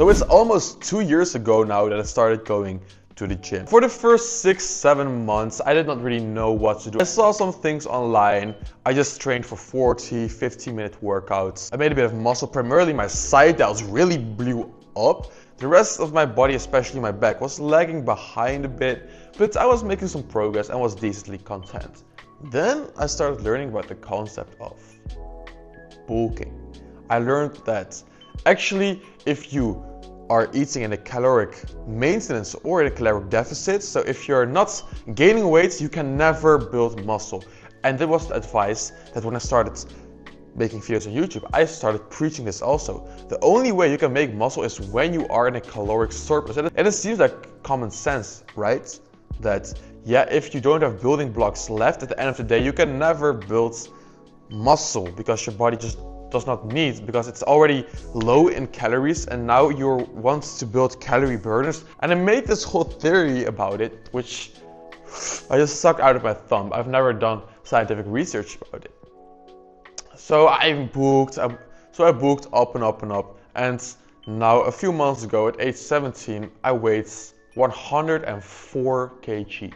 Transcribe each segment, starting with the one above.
So it's almost 2 years ago now that I started going to the gym. For the first 6-7 months, I did not really know what to do. I saw some things online. I just trained for 40-50-minute workouts. I made a bit of muscle, primarily my side delts really blew up. The rest of my body, especially my back, was lagging behind a bit, but I was making some progress and was decently content. Then I started learning about the concept of bulking. I learned that actually if you are eating in a caloric maintenance or in a caloric deficit, so if you're not gaining weight, you can never build muscle. And that was the advice that when I started making videos on YouTube, I started preaching this also. The only way you can make muscle is when you are in a caloric surplus. And it seems like common sense, right? That yeah, if you don't have building blocks left at the end of the day, you can never build muscle because your body just does not need, because it's already low in calories, and now you want to build calorie burners. And I made this whole theory about it, which I just sucked out of my thumb. I've never done scientific research about it. So I booked up and up and up, and now a few months ago at age 17, I weighed 104 kg.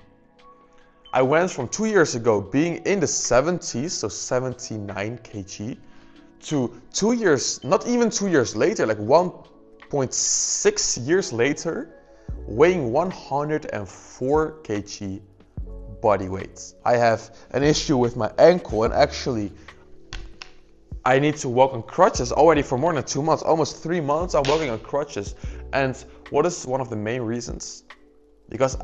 I went from 2 years ago being in the 70s, so 79 kg, to 2 years, not even 2 years later, like 1.6 years later, weighing 104 kg body weight. I have an issue with my ankle, and actually I need to walk on crutches already for more than 2 months, almost 3 months I'm walking on crutches. And what is one of the main reasons? Because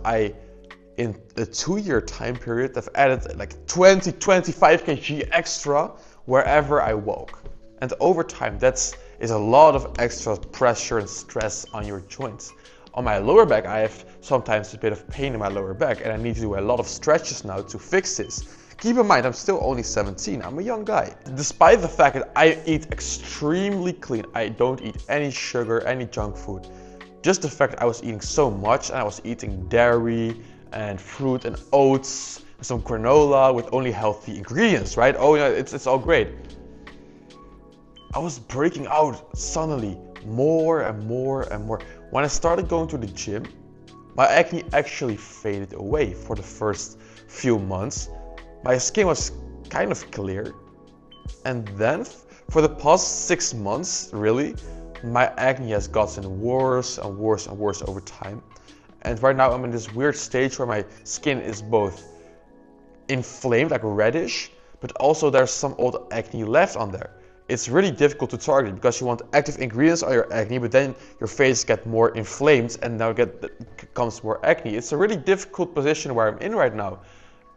in a 2-year time period, I've added like 20-25 kg extra wherever I walk. And over time, that is a lot of extra pressure and stress on your joints. On my lower back, I have sometimes a bit of pain in my lower back, and I need to do a lot of stretches now to fix this. Keep in mind, I'm still only 17, I'm a young guy. Despite the fact that I eat extremely clean, I don't eat any sugar, any junk food. Just the fact that I was eating so much, and I was eating dairy and fruit and oats, and some granola with only healthy ingredients, right? Oh yeah, it's all great. I was breaking out suddenly more and more and more. When I started going to the gym, my acne actually faded away for the first few months. My skin was kind of clear. And then for the past 6 months, really, my acne has gotten worse and worse and worse over time. And right now I'm in this weird stage where my skin is both inflamed, like reddish, but also there's some old acne left on there. It's really difficult to target because you want active ingredients on your acne, but then your face gets more inflamed and now comes more acne. It's a really difficult position where I'm in right now,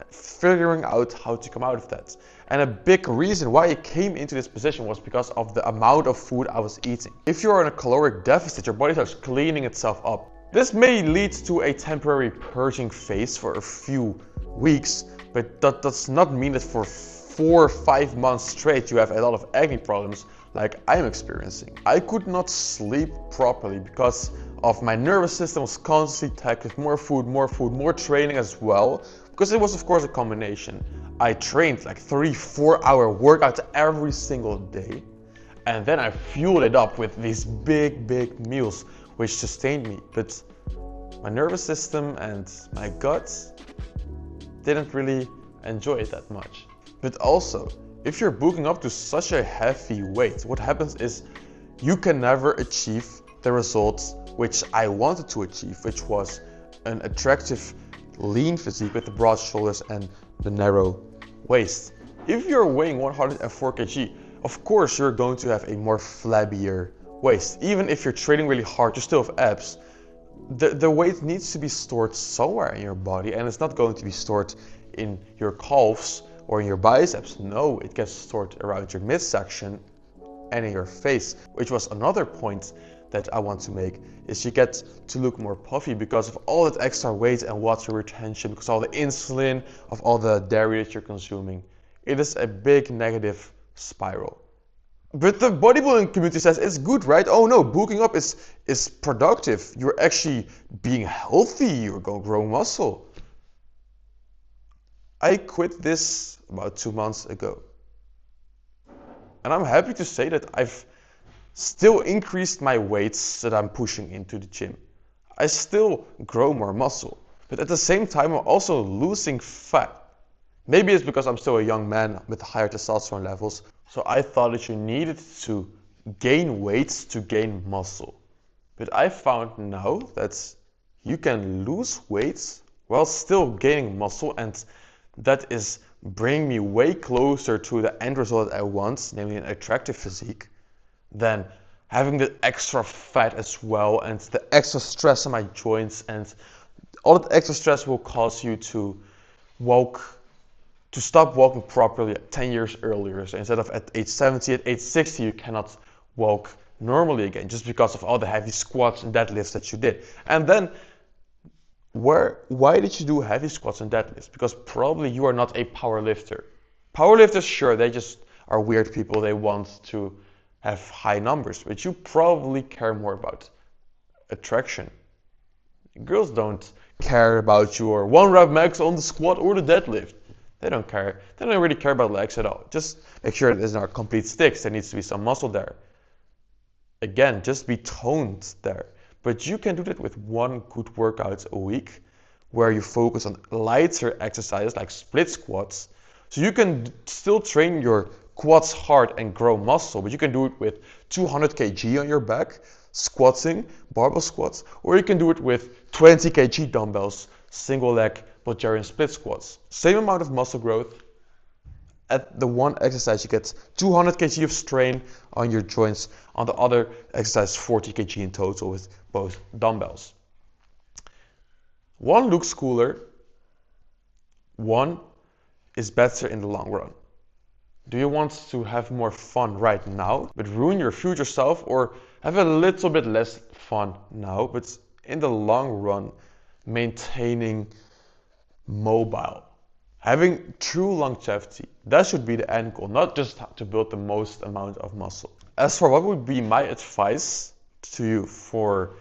figuring out how to come out of that. And a big reason why I came into this position was because of the amount of food I was eating. If you're in a caloric deficit, your body starts cleaning itself up. This may lead to a temporary purging phase for a few weeks, but that does not mean that for 4 or 5 months straight you have a lot of acne problems like I'm experiencing. I could not sleep properly because of my nervous system was constantly tagged with more food, more training as well, because it was of course a combination. I trained like 3-4 hour workouts every single day, and then I fueled it up with these big meals which sustained me, but my nervous system and my gut didn't really enjoy it that much. But also, if you're bulking up to such a heavy weight, what happens is you can never achieve the results which I wanted to achieve, which was an attractive lean physique with the broad shoulders and the narrow waist. If you're weighing 104 kg, of course you're going to have a more flabbier waist. Even if you're training really hard, you still have abs. The weight needs to be stored somewhere in your body, and it's not going to be stored in your calves or in your biceps. No, it gets stored around your midsection and in your face, which was another point that I want to make, is you get to look more puffy because of all that extra weight and water retention, because all the insulin, of all the dairy that you're consuming. It is a big negative spiral. But the bodybuilding community says it's good, right? Oh no, bulking up is productive. You're actually being healthy, you're going to grow muscle. I quit this about 2 months ago. And I'm happy to say that I've still increased my weights that I'm pushing into the gym. I still grow more muscle, but at the same time I'm also losing fat. Maybe it's because I'm still a young man with higher testosterone levels, so I thought that you needed to gain weight to gain muscle. But I found now that you can lose weight while still gaining muscle, and that is bringing me way closer to the end result that I want, namely an attractive physique, than having the extra fat as well and the extra stress on my joints, and all that extra stress will cause you to stop walking properly 10 years earlier. So instead of at age 70, at age 60, you cannot walk normally again just because of all the heavy squats and deadlifts that you did. And then why did you do heavy squats and deadlifts? Because probably you are not a power lifter. Power lifters, sure, they just are weird people. They want to have high numbers, but you probably care more about attraction. Girls don't care about your 1 rep max on the squat or the deadlift. They don't care. They don't really care about legs at all. Just make sure there's not complete sticks. There needs to be some muscle there. Again, just be toned there. But you can do that with one good workout a week where you focus on lighter exercises like split squats. So you can still train your quads hard and grow muscle, but you can do it with 200 kg on your back, squatting, barbell squats, or you can do it with 20 kg dumbbells, single leg Bulgarian split squats. Same amount of muscle growth. At the one exercise you get 200 kg of strain on your joints, on the other exercise 40 kg in total with both dumbbells. One looks cooler, one is better in the long run. Do you want to have more fun right now but ruin your future self, or have a little bit less fun now but in the long run maintaining mobile, having true longevity? That should be the end goal, not just to build the most amount of muscle. As for what would be my advice to you for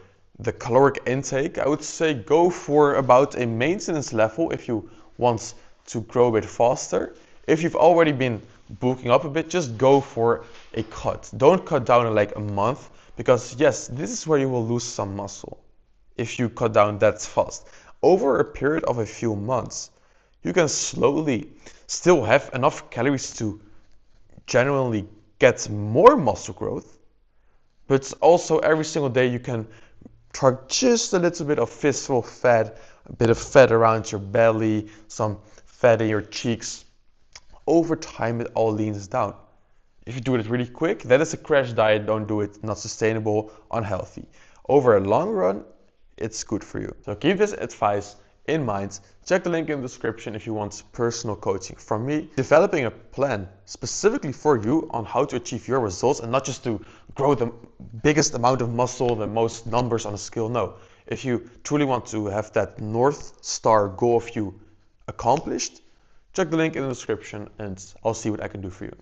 the caloric intake, I would say go for about a maintenance level if you want to grow a bit faster. If you've already been bulking up a bit, just go for a cut. Don't cut down in like a month, because yes, this is where you will lose some muscle if you cut down that fast. Over a period of a few months, you can slowly still have enough calories to genuinely get more muscle growth, but also every single day you can target just a little bit of visceral fat, a bit of fat around your belly, some fat in your cheeks. Over time it all leans down. If you do it really quick, that is a crash diet. Don't do it, not sustainable, unhealthy. Over a long run, it's good for you. So keep this advice in mind. Check the link in the description if you want personal coaching from me. Developing a plan specifically for you on how to achieve your results, and not just to grow the biggest amount of muscle, the most numbers on a scale. No, if you truly want to have that North Star goal of you accomplished, check the link in the description and I'll see what I can do for you.